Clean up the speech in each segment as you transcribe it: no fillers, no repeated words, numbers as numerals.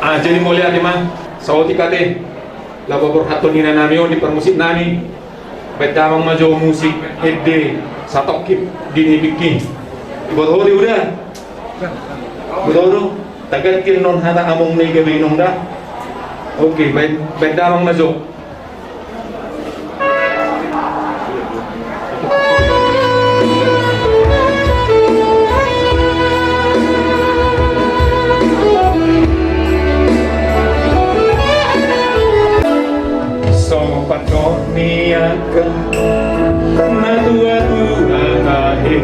Jadi mulia di man, sauti kate, labor haton nina nami di permusik nani, bedamang majo musik hede, Satongkin di Nipihi, ibotohi udah, betul, tagatin non hata among nih gabe inong dah, oke, bedamang majo. Pandok ni angka, natua tahe,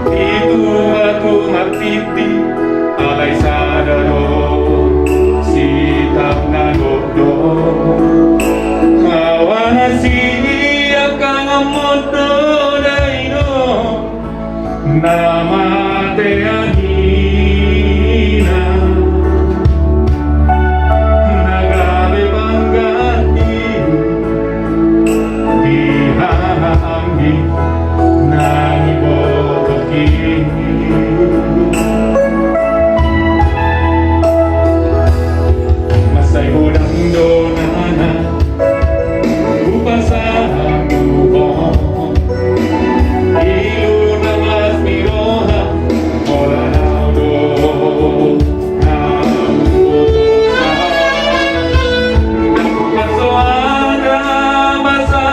pitu batu martindi, alai, sada, sitaon dokdok, angkanganmon matean anggi, ibotohi, mansai godang anak, hupasahat roha, holan umbotosa, huparsoada, basa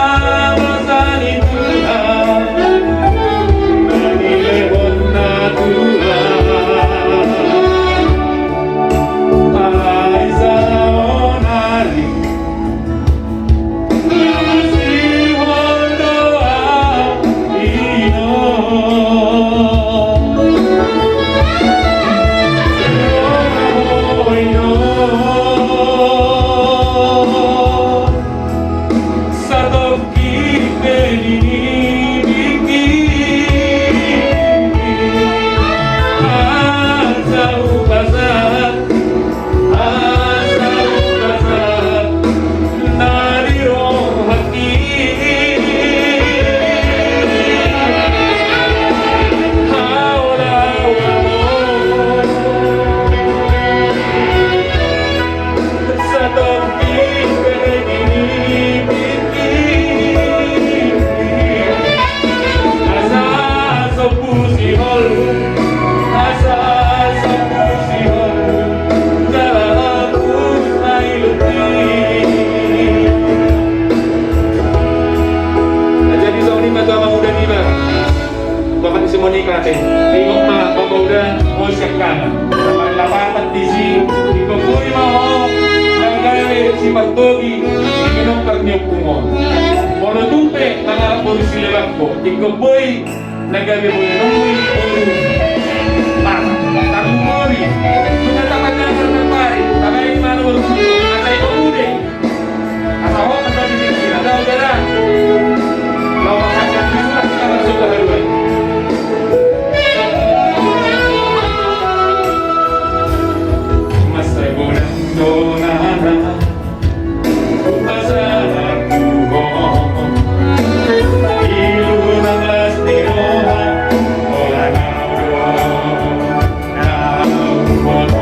Satongkin di Nipihi, hupasahat, dari roha Satongkin di Nipihi, Monika teh, tengok mah bapak udah mau siapkan, sama lapangan di sini, di kebun mau, nanggai si martindi, minum ternyuk kumon, mau tumpe tengah polisi lelakko, di kebun nanggai minum taruh mori, menyatakan jangan terpari, tapi mana berusaha, kata ibu muda, asal kau kata di sini, ada udara, lawan hajat sudah kita sudah haruan. Holan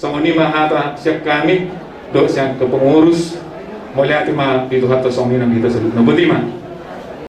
Songon ni hata siap kami do siya ke pengurus mulai ati ma itu hato songon ni kita sebut nabuti ma